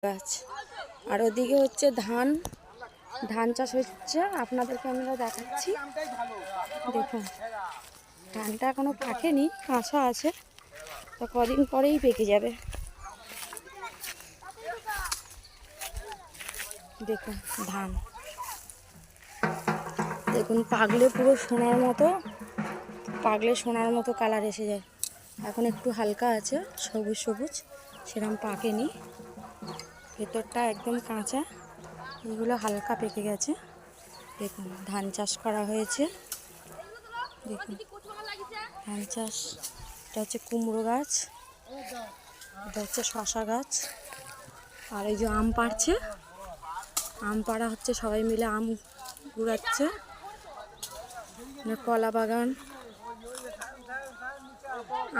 গাছ। আর ওদিকে হচ্ছে ধান চাষ হচ্ছে, আপনাদেরকে আমরা দেখাচ্ছি। দেখুন ধানটা এখনো পাকেনি, কাঁচা আছে, তো কদিন পরেই পেকে যাবে। দেখুন ধান, দেখুন পাকলে পুরো সোনার মতো কালার এসে যায়। এখন একটু হালকা আছে, সবুজ সবুজ, সেরকম পাকেনি, ভেতরটা একদম কাঁচা, এগুলো হালকা পেকে গেছে। দেখুন ধান চাষ করা হয়েছে, দেখুন ধান চাষ। এটা হচ্ছে কুমড়ো গাছ, এটা হচ্ছে শশা গাছ, আর এই যে আম পাড়ছে, আম পাড়া হচ্ছে, সবাই মিলে আম কুড়াচ্ছে। কলা বাগান,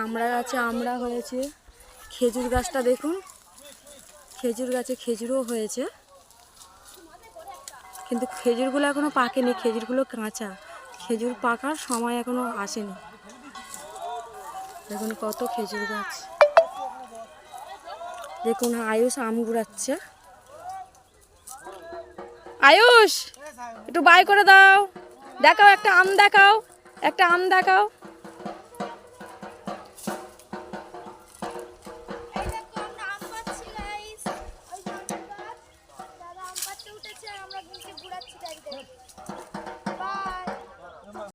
আমড়া গাছে আমড়া হয়েছে, খেজুর গাছটা দেখুন, খেজুর গাছে খেজুরও হয়েছে, কিন্তু খেজুরগুলো এখনো পাকেনি, খেজুরগুলো কাঁচা, খেজুর পাকার সময় এখনো আসেনি। দেখুন কত খেজুর গাছ। দেখুন আয়ুষ আম কুড়াচ্ছে। আয়ুষ একটু বাই করে দাও, দেখাও একটা আম, দেখাও একটা আম, দেখাও।